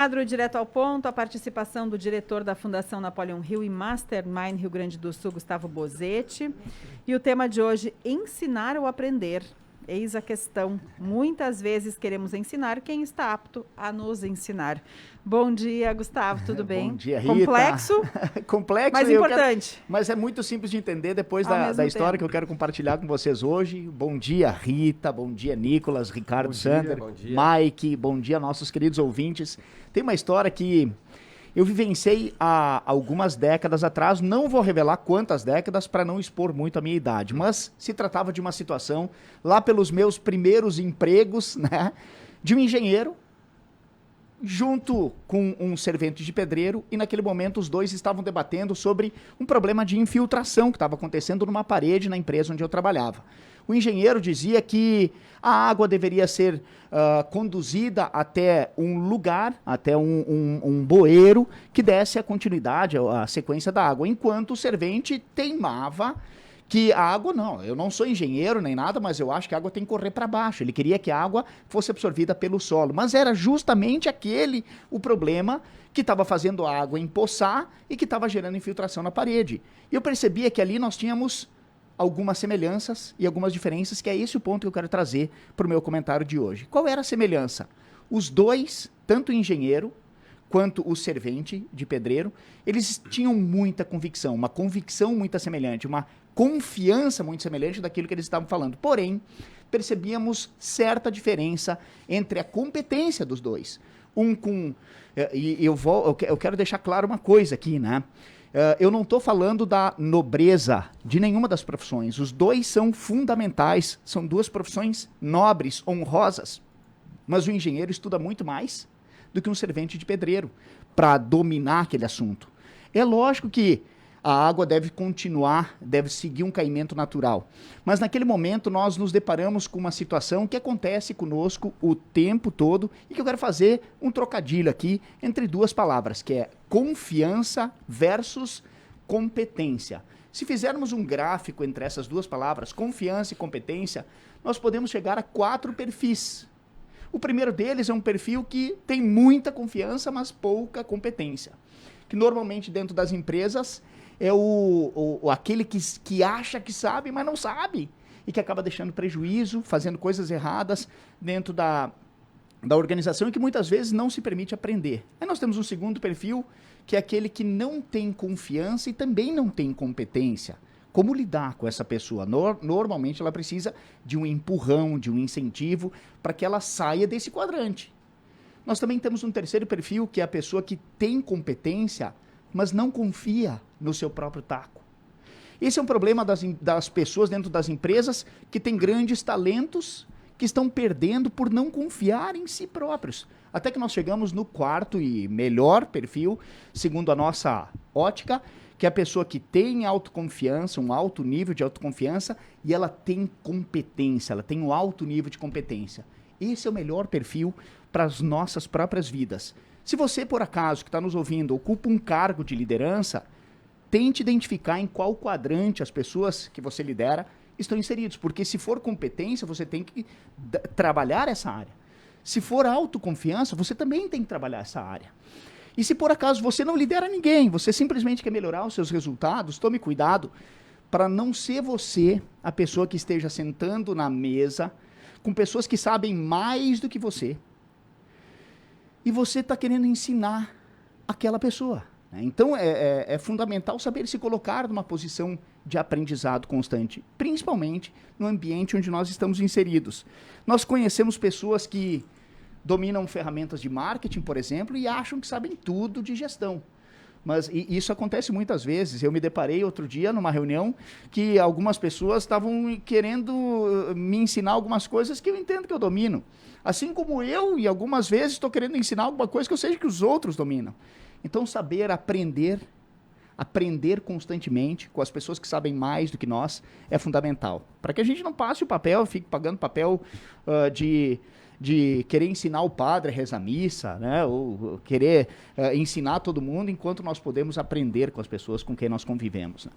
Quadro direto ao ponto, a participação do diretor da Fundação Napoleon Hill e Mastermind Rio Grande do Sul, Gustavo Bozetti. E o tema de hoje, ensinar ou aprender. Eis a questão. Muitas vezes queremos ensinar quem está apto a nos ensinar. Bom dia, Gustavo, tudo bem? Bom dia, Rita. Complexo? Complexo, mas importante. Mas é muito simples de entender depois da história que eu quero compartilhar com vocês hoje. Bom dia, Rita. Bom dia, Nicolas, Ricardo, Sander, Mike. Bom dia, nossos queridos ouvintes. Tem uma história que eu vivenciei há algumas décadas atrás, não vou revelar quantas décadas para não expor muito a minha idade, mas se tratava de uma situação lá pelos meus primeiros empregos, né, de um engenheiro junto com um servente de pedreiro, e naquele momento os dois estavam debatendo sobre um problema de infiltração que estava acontecendo numa parede na empresa onde eu trabalhava. O engenheiro dizia que a água deveria ser conduzida até um lugar, até um bueiro, que desse a continuidade, a sequência da água, enquanto o servente teimava que a água, não, eu não sou engenheiro nem nada, mas eu acho que a água tem que correr para baixo. Ele queria que a água fosse absorvida pelo solo, mas era justamente aquele o problema que estava fazendo a água empoçar e que estava gerando infiltração na parede. E eu percebia que ali nós tínhamos algumas semelhanças e algumas diferenças, que é esse o ponto que eu quero trazer para o meu comentário de hoje. Qual era a semelhança? Os dois, tanto o engenheiro quanto o servente de pedreiro, eles tinham muita convicção, uma convicção muito semelhante, uma confiança muito semelhante daquilo que eles estavam falando. Porém, percebíamos certa diferença entre a competência dos dois. Eu quero deixar claro uma coisa aqui, né? Eu não estou falando da nobreza de nenhuma das profissões. Os dois são fundamentais, são duas profissões nobres, honrosas. Mas o engenheiro estuda muito mais do que um servente de pedreiro para dominar aquele assunto. É lógico que a água deve continuar, deve seguir um caimento natural. Mas naquele momento nós nos deparamos com uma situação que acontece conosco o tempo todo e que eu quero fazer um trocadilho aqui entre duas palavras, que é confiança versus competência. Se fizermos um gráfico entre essas duas palavras, confiança e competência, nós podemos chegar a 4 perfis. O primeiro deles é um perfil que tem muita confiança, mas pouca competência. Que normalmente dentro das empresas é aquele que acha que sabe, mas não sabe. E que acaba deixando prejuízo, fazendo coisas erradas dentro da organização e que muitas vezes não se permite aprender. Aí nós temos um segundo perfil, que é aquele que não tem confiança e também não tem competência. Como lidar com essa pessoa? Normalmente ela precisa de um empurrão, de um incentivo, para que ela saia desse quadrante. Nós também temos um terceiro perfil, que é a pessoa que tem competência, mas não confia no seu próprio taco. Esse é um problema das pessoas dentro das empresas que têm grandes talentos que estão perdendo por não confiar em si próprios. Até que nós chegamos no quarto e melhor perfil, segundo a nossa ótica, que é a pessoa que tem autoconfiança, um alto nível de autoconfiança, e ela tem competência, ela tem um alto nível de competência. Esse é o melhor perfil para as nossas próprias vidas. Se você, por acaso, que está nos ouvindo, ocupa um cargo de liderança, tente identificar em qual quadrante as pessoas que você lidera estão inseridos, porque se for competência, você tem que trabalhar essa área. Se for autoconfiança, você também tem que trabalhar essa área. E se por acaso você não lidera ninguém, você simplesmente quer melhorar os seus resultados, tome cuidado para não ser você a pessoa que esteja sentando na mesa com pessoas que sabem mais do que você. E você está querendo ensinar aquela pessoa. Né? Então é fundamental saber se colocar numa posição de aprendizado constante, principalmente no ambiente onde nós estamos inseridos. Nós conhecemos pessoas que dominam ferramentas de marketing, por exemplo, e acham que sabem tudo de gestão. Mas isso acontece muitas vezes. Eu me deparei outro dia numa reunião que algumas pessoas estavam querendo me ensinar algumas coisas que eu entendo que eu domino. Assim como eu, e algumas vezes, estou querendo ensinar alguma coisa que eu sei que os outros dominam. Então, saber aprender constantemente com as pessoas que sabem mais do que nós é fundamental. Para que a gente não passe o papel, fique pagando papel de querer ensinar o padre a rezar a missa, né? Ou querer ensinar todo mundo, enquanto nós podemos aprender com as pessoas com quem nós convivemos. Né?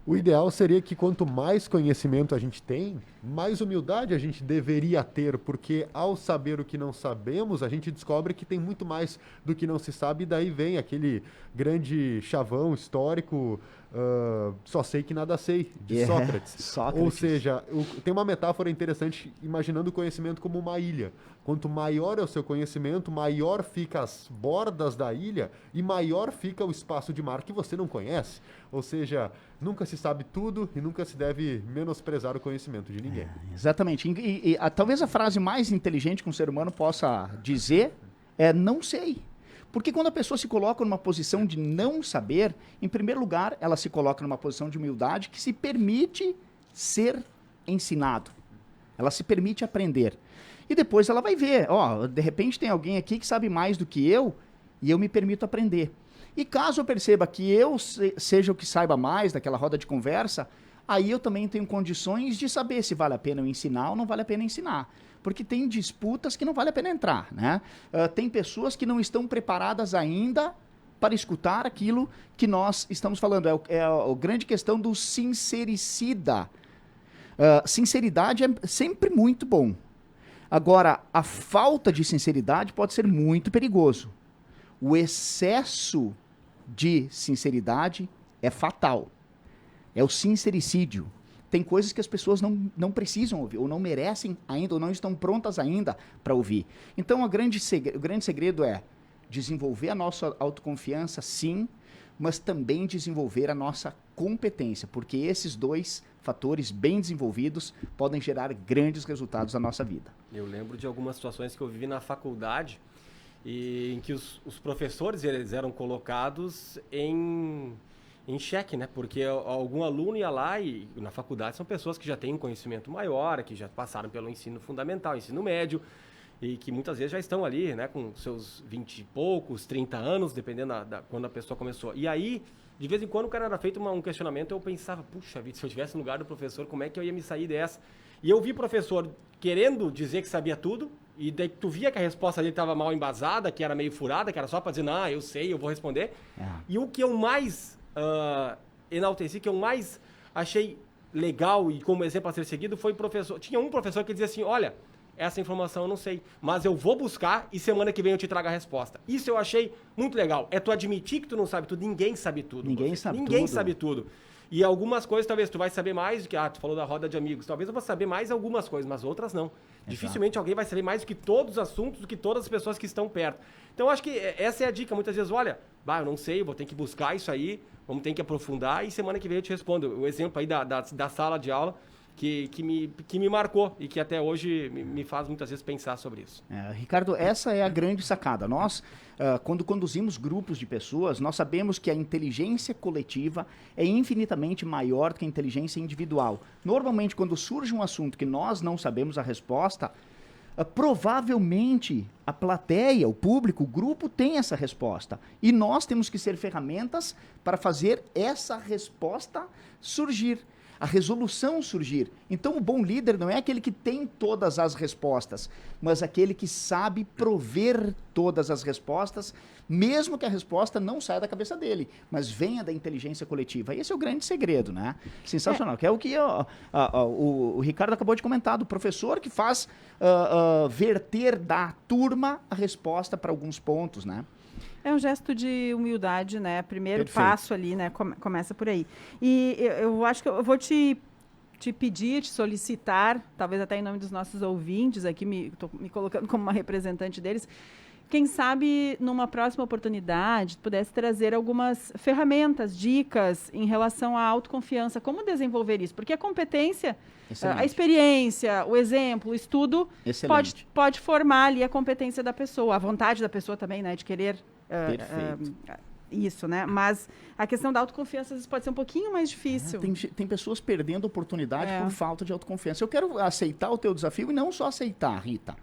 O ideal seria que quanto mais conhecimento a gente tem, mais humildade a gente deveria ter, porque ao saber o que não sabemos, a gente descobre que tem muito mais do que não se sabe, e daí vem aquele grande chavão histórico, só sei que nada sei, de Sócrates. Ou seja, tem uma metáfora interessante imaginando o conhecimento como uma ilha. Quanto maior é o seu conhecimento, maior fica as bordas da ilha e maior fica o espaço de mar que você não conhece. Ou seja, nunca se sabe tudo e nunca se deve menosprezar o conhecimento de ninguém. Exatamente. Talvez a frase mais inteligente que um ser humano possa dizer é não sei. Porque quando a pessoa se coloca numa posição de não saber, em primeiro lugar, ela se coloca numa posição de humildade que se permite ser ensinado. Ela se permite aprender. E depois ela vai ver, de repente tem alguém aqui que sabe mais do que eu e eu me permito aprender. E caso eu perceba que eu seja o que saiba mais daquela roda de conversa, aí eu também tenho condições de saber se vale a pena eu ensinar ou não vale a pena ensinar. Porque tem disputas que não vale a pena entrar, né? Tem pessoas que não estão preparadas ainda para escutar aquilo que nós estamos falando. É a grande questão do sincericida. Sinceridade é sempre muito bom. Agora, a falta de sinceridade pode ser muito perigoso. O excesso de sinceridade é fatal. É o sincericídio. Tem coisas que as pessoas não precisam ouvir, ou não merecem ainda, ou não estão prontas ainda para ouvir. Então, o grande segredo é desenvolver a nossa autoconfiança, sim, mas também desenvolver a nossa competência, porque esses dois fatores bem desenvolvidos podem gerar grandes resultados na nossa vida. Eu lembro de algumas situações que eu vivi na faculdade, em que os professores eles eram colocados em xeque, né? Porque algum aluno ia lá e na faculdade são pessoas que já têm um conhecimento maior, que já passaram pelo ensino fundamental, ensino médio, e que muitas vezes já estão ali, né? Com seus 20 e poucos, 30 anos, dependendo quando a pessoa começou. E aí, de vez em quando, o cara era feito um questionamento, eu pensava, puxa vida, se eu estivesse no lugar do professor, como é que eu ia me sair dessa? E eu vi o professor querendo dizer que sabia tudo, e daí tu via que a resposta dele estava mal embasada, que era meio furada, que era só para dizer, eu sei, eu vou responder. E o que eu mais enalteci, que eu mais achei legal e como exemplo a ser seguido foi professor. Tinha um professor que dizia assim, olha, essa informação eu não sei, mas eu vou buscar e semana que vem eu te trago a resposta. Isso eu achei muito legal. É tu admitir que tu não sabe tudo. Ninguém sabe tudo. Ninguém sabe tudo. E algumas coisas talvez tu vai saber mais do que... tu falou da roda de amigos. Talvez eu vou saber mais algumas coisas, mas outras não. Exato. Dificilmente alguém vai saber mais do que todos os assuntos, do que todas as pessoas que estão perto. Então, acho que essa é a dica. Muitas vezes, olha, eu não sei, eu vou ter que buscar isso aí, vamos ter que aprofundar e semana que vem eu te respondo. O exemplo aí da sala de aula que me marcou e que até hoje me faz muitas vezes pensar sobre isso. Ricardo, essa é a grande sacada. Nós, quando conduzimos grupos de pessoas, nós sabemos que a inteligência coletiva é infinitamente maior do que a inteligência individual. Normalmente, quando surge um assunto que nós não sabemos a resposta, provavelmente a plateia, o público, o grupo tem essa resposta. E nós temos que ser ferramentas para fazer essa resposta surgir. A resolução surgir. Então, o bom líder não é aquele que tem todas as respostas, mas aquele que sabe prover todas as respostas, mesmo que a resposta não saia da cabeça dele, mas venha da inteligência coletiva. Esse é o grande segredo, né? Sensacional. Que é o que o Ricardo acabou de comentar, do professor que faz verter da turma a resposta para alguns pontos, né? É um gesto de humildade, né? Primeiro passo ali, né? Começa por aí. E eu acho que eu vou te pedir, te solicitar, talvez até em nome dos nossos ouvintes aqui, estou me colocando como uma representante deles, quem sabe numa próxima oportunidade pudesse trazer algumas ferramentas, dicas em relação à autoconfiança, como desenvolver isso, porque a competência, a experiência, o exemplo, o estudo pode formar ali a competência da pessoa, a vontade da pessoa também, né, de querer isso, né? Mas a questão da autoconfiança às vezes pode ser um pouquinho mais difícil. Tem pessoas perdendo oportunidade por falta de autoconfiança. Eu quero aceitar o teu desafio e não só aceitar, Rita.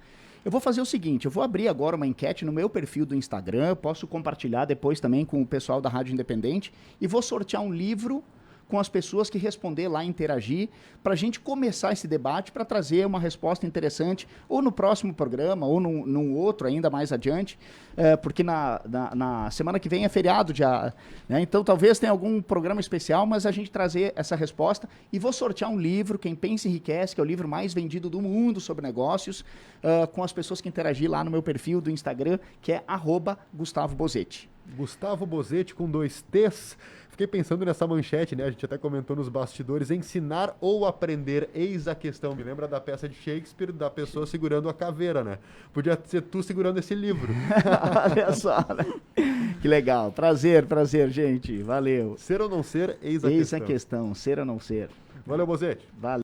Eu vou fazer o seguinte, eu vou abrir agora uma enquete no meu perfil do Instagram, eu posso compartilhar depois também com o pessoal da Rádio Independente e vou sortear um livro com as pessoas que responder lá, interagir, para a gente começar esse debate, para trazer uma resposta interessante, ou no próximo programa, ou num outro ainda mais adiante, porque na semana que vem é feriado já, né? Então talvez tenha algum programa especial, mas a gente trazer essa resposta, e vou sortear um livro, Quem Pensa Enriquece, que é o livro mais vendido do mundo sobre negócios, com as pessoas que interagir lá no meu perfil do Instagram, que é @GustavoBozetti. Gustavo Bozetti com 2 T's. Fiquei pensando nessa manchete, né? A gente até comentou nos bastidores, ensinar ou aprender, eis a questão. Me lembra da peça de Shakespeare, da pessoa segurando a caveira, né? Podia ser tu segurando esse livro. Olha só, né? Que legal. Prazer, gente. Valeu. Ser ou não ser, eis a Eis questão. a questão, ser ou não ser. Valeu, Bozetti. Valeu.